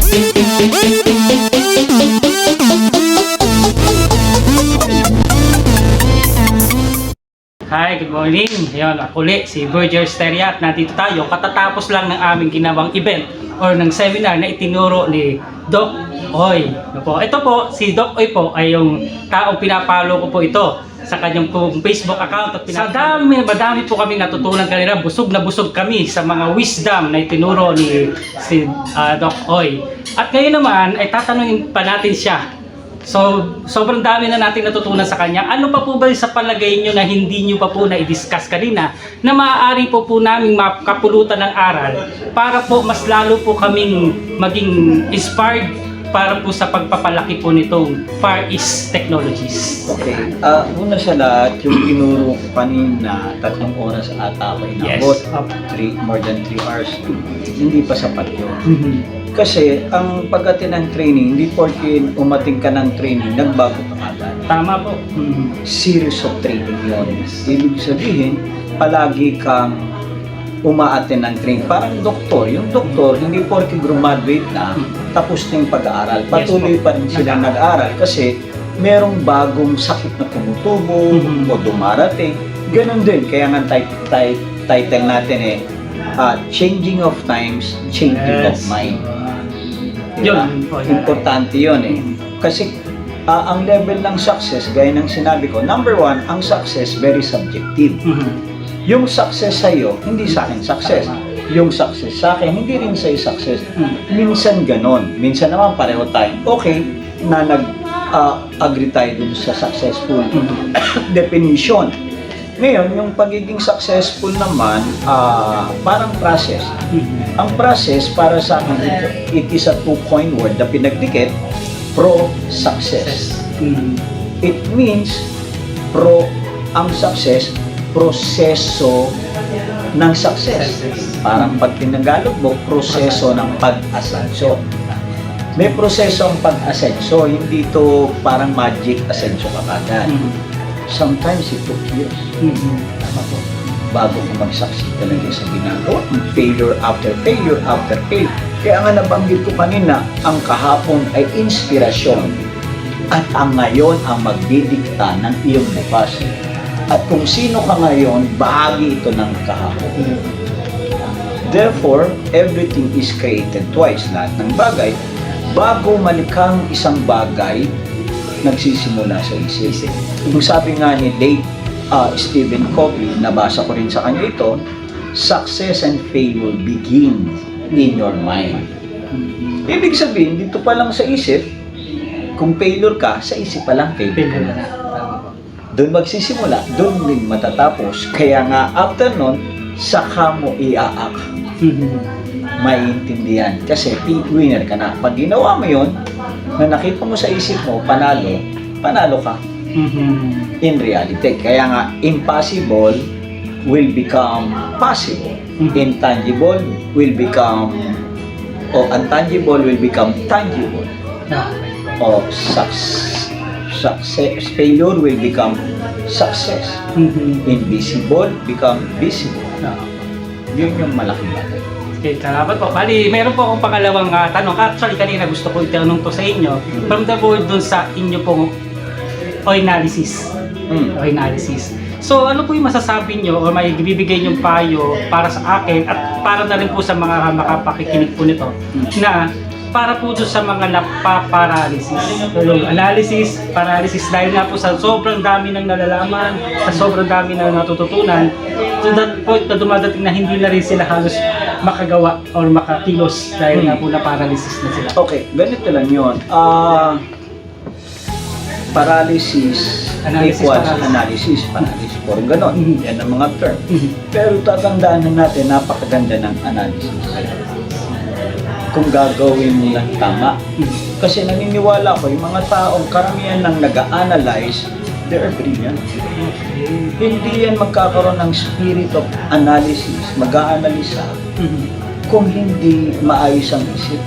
Hi, good morning. Ayun, ako ulit, si Virgil Steria at nandito tayo. Katatapos lang ng aming ginawang event or ng seminar na itinuro ni Doc Oy. Ito po, si Doc Oy po ay yung taong pinapalo ko po ito sa kanyang Facebook account. At madami po kami natutunan kanila. Busog na busog kami sa mga wisdom na itinuro ni si Doc Oy. At ngayon naman ay tatanungin pa natin siya. So, sobrang dami na natin natutunan sa kanya. Ano pa po ba sa palagay nyo na hindi nyo pa po na-discuss kanina na maaari po naming makapulutan ng aral para po mas lalo po kaming maging inspired para po sa pagpapalaki po nitong Far East Technologies. Okay. Una sa lahat, yung tinuro ko kanina, 3 oras ata ako inabot. Yes. More than 3 hours. Hindi pa sapat yun. Kasi ang pag-attend ng training, hindi porke umating ka ng training, nagbago ka agad. Tama po. Series of training yun. Ibig sabihin, palagi kang uma-attend ng training. Parang doktor. Yung doktor, hindi porke graduate na, tapos na yung pag-aaral. Patuloy pa rin sila nag-aaral kasi merong bagong sakit na tumutubo o dumarating. Ganon din. Kaya nga title natin Changing of Times, Changing of Mind. Diba? Importante yun Kasi ang level ng success, gaya ng sinabi ko, number 1, ang success very subjective. Yung success sa'yo, hindi sa akin success. Yung success sa akin, hindi rin sa'yo success. Minsan ganon. Minsan naman pareho tayo. Okay, na nag-agree tayo dun sa successful definition. Ngayon, yung pagiging successful naman, parang process. Ang process, para sa akin, it is a two-coin word na pinagdikit, pro-success. It means, ang success, proseso ng success. Parang pag tinagalog mo, proseso ng pag-asenso. May proseso ang pag-asenso, hindi to parang magic asenso ka kagad. Sometimes it took years. Tama po. Bago ko mag-succeed talaga sa ginagawa. Failure after failure after failure. Kaya nga nabanggit ko kanina, ang kahapon ay inspirasyon. At ang ngayon ang magdidikta ng iyong bukas. At kung sino ka ngayon, bahagi ito ng kahapon. Therefore, everything is created twice. Lahat ng bagay, bago malikang isang bagay, nagsisimula sa isip. Yung sabi nga ni late Stephen Covey, nabasa ko rin sa kanya ito, success and failure begin in your mind. Ibig sabihin, dito pa lang sa isip, kung failure ka, sa isip pa lang failure ka na. Doon magsisimula, doon din matatapos. Kaya nga, after nun, saka mo iaak. Maiintindihan. Kasi winner ka na. Pag ginawa mo yun, na nakita mo sa isip mo, panalo ka. In reality. Kaya nga, impossible will become possible. Intangible will become, intangible will become tangible. Success, failure will become success. Invisible become visible. Yun yung malaking bagay. Okay, salamat po. Bali, meron po akong pangalawang tanong. Actually, kanina gusto ko itanong to sa inyo. From the board dun sa inyo pong analysis. Analysis. So, ano po yung masasabi nyo o may bibigay nyong payo para sa akin at para na rin po sa mga makapakikinig po nito na para po sa mga napaparalysis. So, yung analysis, paralysis dahil nga po sa sobrang dami ng nalalaman, sa sobrang dami ng natututunan, to that point na dumadating na hindi na rin sila halos makagawa or makakilos dahil nga po na paralysis na sila. Okay, ganito lang yun. Paralysis equals analysis, parang ganon. Yan ang mga term. Pero tatandaan na natin, napakaganda ng analysis. Kung gagawin mo lang tama. Kasi naniniwala ko, yung mga taong karamihan lang nag-a-analyze, they are brilliant. Hindi yan magkakaroon ng spirit of analysis, mag-a-analisa, kung hindi maayos ang isip.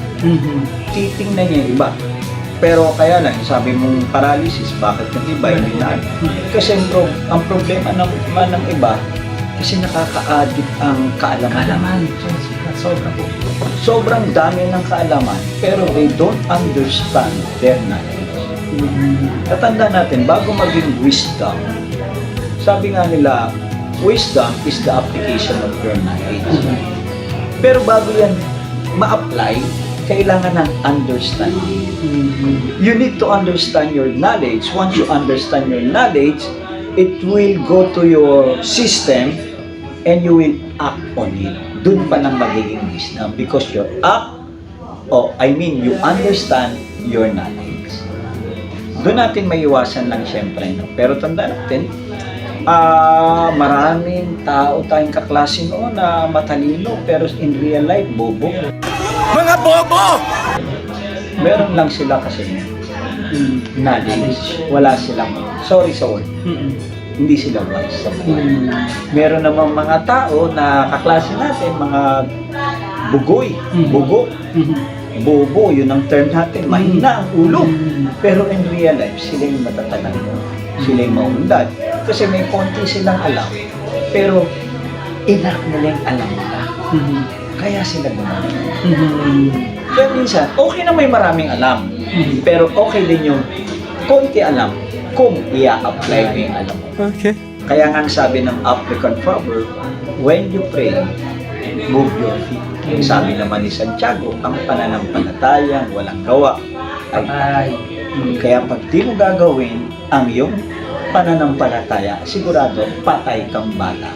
Titingnan niya yung iba. Pero kaya lang, sabi mong paralysis, bakit yung iba hindi na? Kasi ang problema ng iba, kasi nakaka-addict ang kaalaman. Sobra po. Sobrang dami ng kaalaman, pero they don't understand their knowledge. Tatanda natin, bago maging wisdom, sabi nga nila, wisdom is the application of your knowledge. Pero bago yan ma-apply, kailangan ng understanding. You need to understand your knowledge. Once you understand your knowledge, it will go to your system and you will act on it. Doon pa lang magiging wisdom because you you understand your knowledge. Doon natin maiwasan lang siyempre. No? Pero tanda natin, maraming tao tayong kaklase noon na matalino pero in real life, bobo. Mga bobo! Meron lang sila kasi knowledge. Wala silang, sorry sa word, hindi sila wise sa buhay. Meron namang mga tao na kaklase natin, mga bugoy, bugo, bobo, yun ang term natin, mahina ang ulo. Pero in real life, sila yung matatanang mo. Sila yung maunlad. Kasi may konti silang alam. Pero enough nila yung alam nila. Kaya sila gumawa. Kaya minsan, okay na may maraming alam. Pero okay din yung konti alam kung i-apply mo yung alam mo. Okay. Kaya nga ang sabi ng African proverb, when you pray, move your feet. Sabi naman ni Santiago, ang pananampalatayang walang gawa ay kaya pag di mo gagawin ang iyong pananampalataya, sigurado patay kang bata.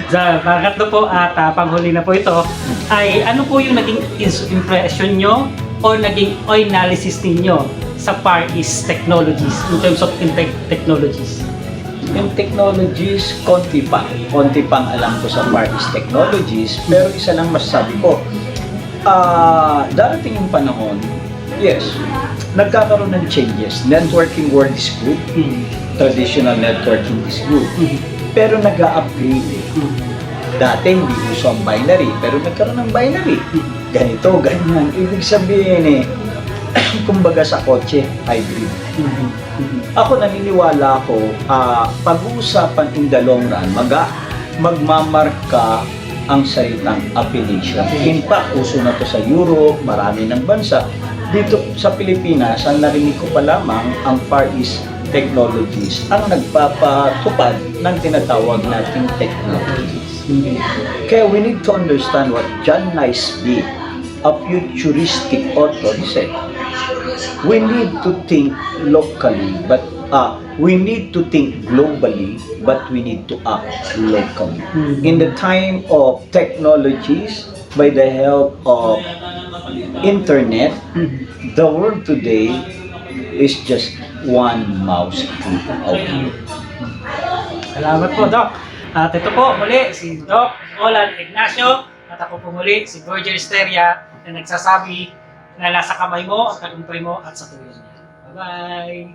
So, pangatlo po at panghuli na po ito ay ano po yung naging impression nyo or naging analysis ninyo sa Far East Technologies in terms of technologies? Yung technologies, konti pang alam ko sa Far East Technologies, pero isa lang masasabi ko, darating yung panahon, yes, nagkakaroon ng changes. Networking world is good, traditional networking is good, pero nag-upgrade. Dati hindi uso ang binary, pero nagkaroon ng binary. Ganito, ganyan. Ibig sabihin kumbaga sa kotse, hybrid. Ako naniniwala ako, pag-uusapan in the long run, magmamarka ang salitang appellation. In fact, uso na to sa Europe, marami ng bansa. Dito sa Pilipinas, ang narinig ko pa lamang ang Far East Technologies ang nagpapatupad ng tinatawag nating technologies. Kaya we need to understand what John Naisbitt, a futuristic author, said. We need to think locally, but we need to think globally, but we need to act locally. In the time of technologies, by the help of internet, the world today is just one mouse click away. Salamat po, Doc. At ito po muli si Doc Olan Ignacio at ako po muli si Virgil Steria na nagsasabi na nasa kamay mo, at tagumpay mo at sa tulong niya. Bye-bye!